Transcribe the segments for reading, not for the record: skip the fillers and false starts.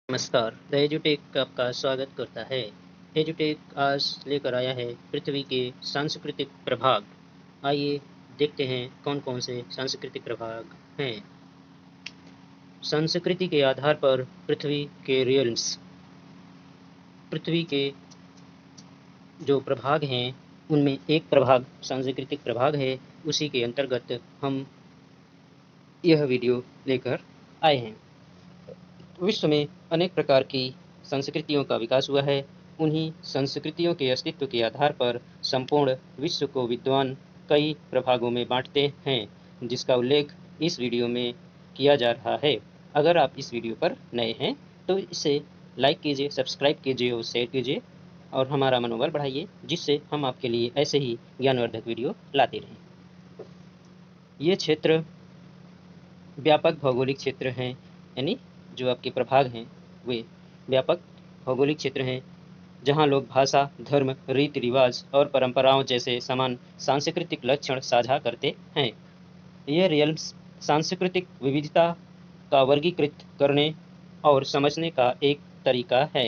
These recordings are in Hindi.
नमस्कार, द एजुटेक आपका स्वागत करता है। एजुटेक आज लेकर आया है पृथ्वी के सांस्कृतिक प्रभाग। आइए देखते हैं कौन-कौन से सांस्कृतिक प्रभाग हैं। संस्कृति के आधार पर पृथ्वी के रियल्स। पृथ्वी के जो प्रभाग हैं, उनमें एक प्रभाग सांस्कृतिक प्रभाग है। उसी के अंतर्गत हम यह वीडियो लेकर आए हैं। विश्व में अनेक प्रकार की संस्कृतियों का विकास हुआ है। उन्हीं संस्कृतियों के अस्तित्व के आधार पर संपूर्ण विश्व को विद्वान कई प्रभागों में बांटते हैं, जिसका उल्लेख इस वीडियो में किया जा रहा है। अगर आप इस वीडियो पर नए हैं तो इसे लाइक कीजिए, सब्सक्राइब कीजिए और शेयर कीजिए और हमारा मनोबल बढ़ाइए, जिससे हम आपके लिए ऐसे ही ज्ञानवर्धक वीडियो लाते रहें। ये क्षेत्र व्यापक भौगोलिक क्षेत्र हैं, यानी जो आपके प्रभाग हैं वे व्यापक भौगोलिक क्षेत्र हैं, जहाँ लोग भाषा, धर्म, रीति रिवाज और परंपराओं जैसे समान सांस्कृतिक लक्षण साझा करते हैं। ये रियल्स सांस्कृतिक विविधता का वर्गीकृत करने और समझने का एक तरीका है।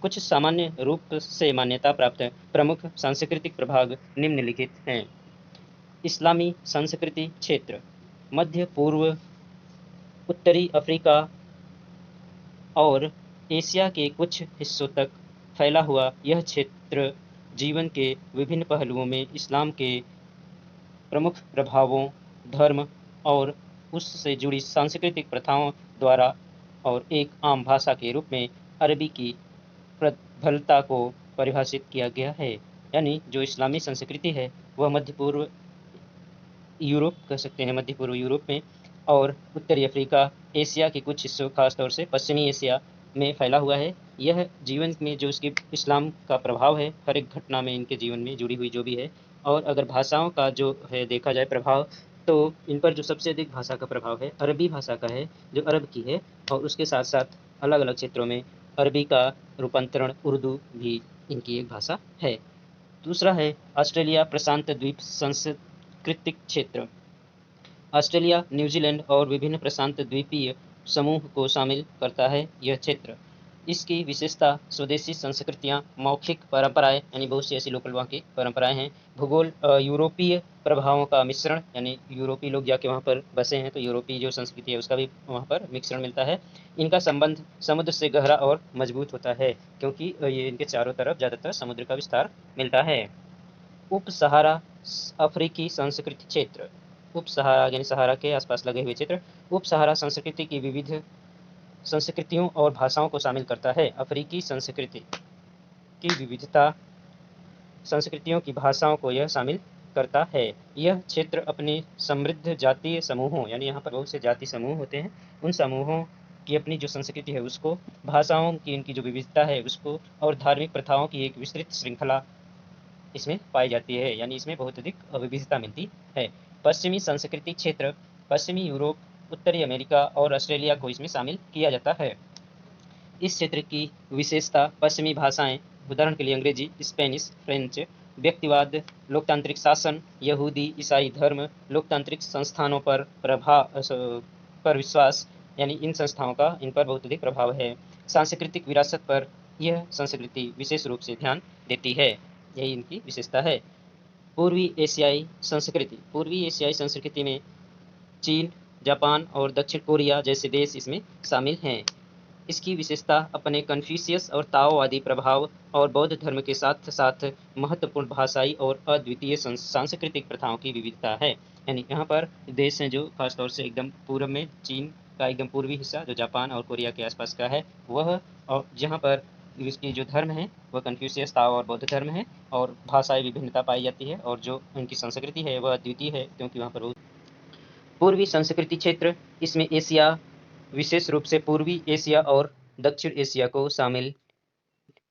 कुछ सामान्य रूप से मान्यता प्राप्त प्रमुख सांस्कृतिक प्रभाग निम्नलिखित हैं। इस्लामी संस्कृति क्षेत्र, मध्य पूर्व, उत्तरी अफ्रीका और एशिया के कुछ हिस्सों तक फैला हुआ यह क्षेत्र जीवन के विभिन्न पहलुओं में इस्लाम के प्रमुख प्रभावों, धर्म और उससे जुड़ी सांस्कृतिक प्रथाओं द्वारा और एक आम भाषा के रूप में अरबी की प्रबलता को परिभाषित किया गया है। यानी जो इस्लामी संस्कृति है वह मध्य पूर्व यूरोप कह सकते हैं, मध्य पूर्व यूरोप में और उत्तरी अफ्रीका, एशिया के कुछ हिस्सों, खासतौर से पश्चिमी एशिया में फैला हुआ है। यह जीवन में जो इसके इस्लाम का प्रभाव है, हर एक घटना में इनके जीवन में जुड़ी हुई जो भी है। और अगर भाषाओं का जो है देखा जाए प्रभाव, तो इन पर जो सबसे अधिक भाषा का प्रभाव है अरबी भाषा का है, जो अरब की है, और उसके साथ साथ अलग अलग क्षेत्रों में अरबी का रूपांतरण उर्दू भी इनकी एक भाषा है। दूसरा है ऑस्ट्रेलिया प्रशांत द्वीप सांस्कृतिक क्षेत्र। ऑस्ट्रेलिया, न्यूजीलैंड और विभिन्न प्रशांत द्वीपीय समूह को शामिल करता है यह क्षेत्र। इसकी विशेषता स्वदेशी संस्कृतियाँ, मौखिक परंपराएं, यानी बहुत सी ऐसी लोकल वहाँ की परंपराएं हैं। भूगोल, यूरोपीय प्रभावों का मिश्रण, यानी यूरोपीय लोग जाके वहाँ पर बसे हैं तो यूरोपीय जो संस्कृति है उसका भी वहाँ पर मिश्रण मिलता है। इनका संबंध समुद्र से गहरा और मजबूत होता है, क्योंकि ये इनके चारों तरफ ज़्यादातर समुद्र का विस्तार मिलता है। उप सहारा अफ्रीकी संस्कृति क्षेत्र, उप सहारा यानी सहारा के आसपास लगे हुए क्षेत्र, उप सहारा संस्कृति की विविध संस्कृतियों और भाषाओं को शामिल करता है। अफ्रीकी संस्कृति की विविधता, संस्कृतियों की भाषाओं को यह शामिल करता है। यह क्षेत्र अपने समृद्ध जातीय समूहों, यानी यहाँ पर बहुत से जाति समूह होते हैं, उन समूहों की अपनी जो संस्कृति है उसको, भाषाओं की इनकी जो विविधता है उसको, और धार्मिक प्रथाओं की एक विस्तृत श्रृंखला इसमें पाई जाती है, यानी इसमें बहुत अधिक विविधता मिलती है। पश्चिमी संस्कृति क्षेत्र, पश्चिमी यूरोप, उत्तरी अमेरिका और ऑस्ट्रेलिया को इसमें शामिल किया जाता है। इस क्षेत्र की विशेषता पश्चिमी भाषाएं, उदाहरण के लिए अंग्रेजी, स्पेनिश, फ्रेंच, व्यक्तिवाद, लोकतांत्रिक शासन, यहूदी ईसाई धर्म, लोकतांत्रिक संस्थानों पर विश्वास, यानी इन संस्थाओं का इन पर बहुत अधिक प्रभाव है। सांस्कृतिक विरासत पर यह संस्कृति विशेष रूप से ध्यान देती है, यही इनकी विशेषता है। पूर्वी एशियाई संस्कृति, पूर्वी एशियाई संस्कृति में चीन, जापान और दक्षिण कोरिया जैसे देश इसमें शामिल हैं। इसकी विशेषता अपने कन्फ्यूशियस और ताओवादी प्रभाव और बौद्ध धर्म के साथ साथ महत्वपूर्ण भाषाई और अद्वितीय सांस्कृतिक प्रथाओं की विविधता है। यानी यहाँ पर देश हैं जो खासतौर से एकदम पूर्व में चीन का एकदम पूर्वी हिस्सा जो जापान और कोरिया के आसपास का है वह, और जहाँ पर इसकी जो धर्म है वह कन्फ्यूशियस, ताओ और बौद्ध धर्म है, और भाषाई विभिन्नता पाई जाती है, और जो उनकी संस्कृति है वह अद्वितीय है, क्योंकि वहाँ पर पूर्वी संस्कृति क्षेत्र, इसमें एशिया, विशेष रूप से पूर्वी एशिया और दक्षिण एशिया को शामिल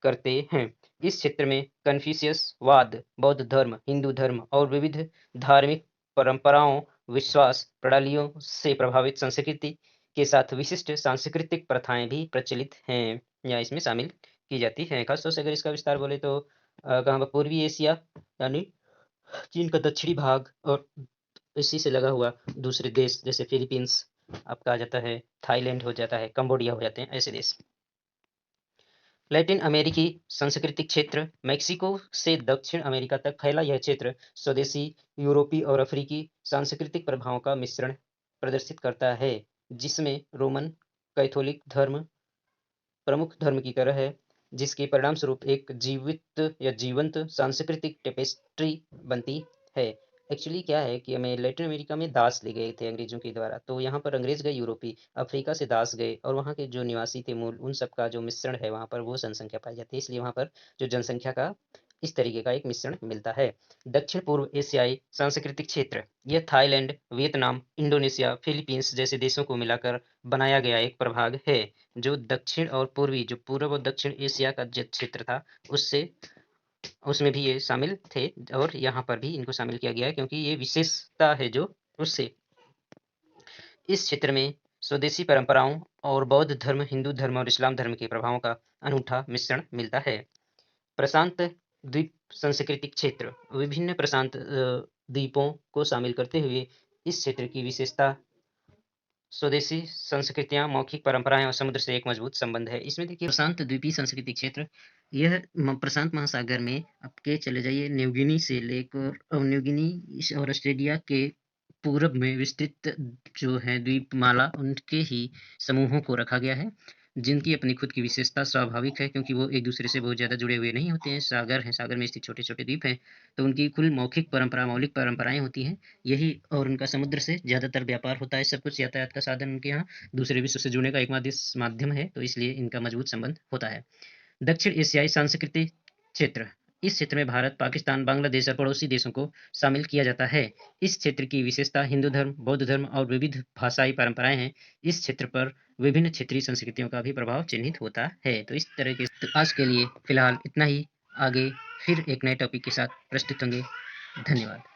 करते हैं। इस क्षेत्र में कन्फ्यूशियसवाद, बौद्ध धर्म, हिंदू धर्म और विविध धार्मिक परंपराओं, विश्वास प्रणालियों से प्रभावित संस्कृति के साथ विशिष्ट सांस्कृतिक प्रथाएं भी प्रचलित हैं या इसमें शामिल की जाती हैं। खासतौर से अगर इसका विस्तार बोले तो कहाँ पर पूर्वी एशिया, यानी चीन का दक्षिणी भाग, और इसी से लगा हुआ दूसरे देश जैसे फिलीपींस आपका आ जाता है, थाईलैंड हो जाता है, कंबोडिया हो जाते हैं, ऐसे देश। लैटिन अमेरिकी सांस्कृतिक क्षेत्र मैक्सिको से दक्षिण अमेरिका तक फैला यह क्षेत्र स्वदेशी, यूरोपीय और अफ्रीकी सांस्कृतिक प्रभावों का मिश्रण प्रदर्शित करता है, जिसमें रोमन कैथोलिक धर्म प्रमुख धर्म की तरह है, जिसके परिणामस्वरूप एक जीवंत सांस्कृतिक टेपेस्ट्री बनती है। एक्चुअली क्या है कि हमें लैटिन अमेरिका में दास ले गए थे अंग्रेजों के द्वारा, तो यहाँ पर अंग्रेज गए यूरोपी, अफ्रीका से दास गए और वहाँ के जो निवासी थे मूल, उन सब का जो मिश्रण है वहाँ पर वो जनसंख्या पाई जाती है, इसलिए वहाँ पर जो जनसंख्या का इस तरीके का एक मिश्रण मिलता है। दक्षिण पूर्व एशियाई सांस्कृतिक क्षेत्र, यह थाईलैंड, वियतनाम, इंडोनेशिया, फिलीपींस जैसे देशों को मिलाकर बनाया गया एक प्रभाग है, जो दक्षिण और पूर्वी, जो पूर्व और दक्षिण एशिया का जो क्षेत्र था, उससे उसमें भी ये शामिल थे और यहाँ पर भी इनको शामिल किया गया है, क्योंकि ये विशेषता है जो उससे इस क्षेत्र में स्वदेशी परंपराओं और बौद्ध धर्म, हिंदू धर्म और इस्लाम धर्म के प्रभावों का अनूठा मिश्रण मिलता है। प्रशांत द्वीप सांस्कृतिक क्षेत्र, विभिन्न प्रशांत द्वीपों को शामिल करते हुए इस क्षेत्र की विशेषता स्वदेशी संस्कृतियां, मौखिक परंपराएं और समुद्र से एक मजबूत संबंध है। इसमें देखिए प्रशांत द्वीपीय सांस्कृतिक क्षेत्र, यह प्रशांत महासागर में आपके चले जाइए, न्यूगिनी से लेकर न्यूगिनी और ऑस्ट्रेलिया के पूरब में विस्तृत जो है द्वीपमाला, उनके ही समूहों को रखा गया है, जिनकी अपनी खुद की विशेषता स्वाभाविक है, क्योंकि वो एक दूसरे से बहुत ज़्यादा जुड़े हुए नहीं होते हैं। सागर हैं, सागर में स्थित छोटे छोटे द्वीप हैं, तो उनकी कुल मौलिक परंपराएं होती हैं यही, और उनका समुद्र से ज़्यादातर व्यापार होता है। सब कुछ यातायात का साधन उनके यहाँ दूसरे विश्व से जुड़ने का एक माध्यम है, तो इसलिए इनका मजबूत संबंध होता है। दक्षिण एशियाई सांस्कृतिक क्षेत्र, इस क्षेत्र में भारत, पाकिस्तान, बांग्लादेश और पड़ोसी देशों को शामिल किया जाता है। इस क्षेत्र की विशेषता हिंदू धर्म, बौद्ध धर्म और विविध भाषाई परंपराएं हैं। इस क्षेत्र पर विभिन्न क्षेत्रीय संस्कृतियों का भी प्रभाव चिन्हित होता है। तो इस तरह के, तो आज के लिए फिलहाल इतना ही। आगे फिर एक नए टॉपिक के साथ प्रस्तुत होंगे। धन्यवाद।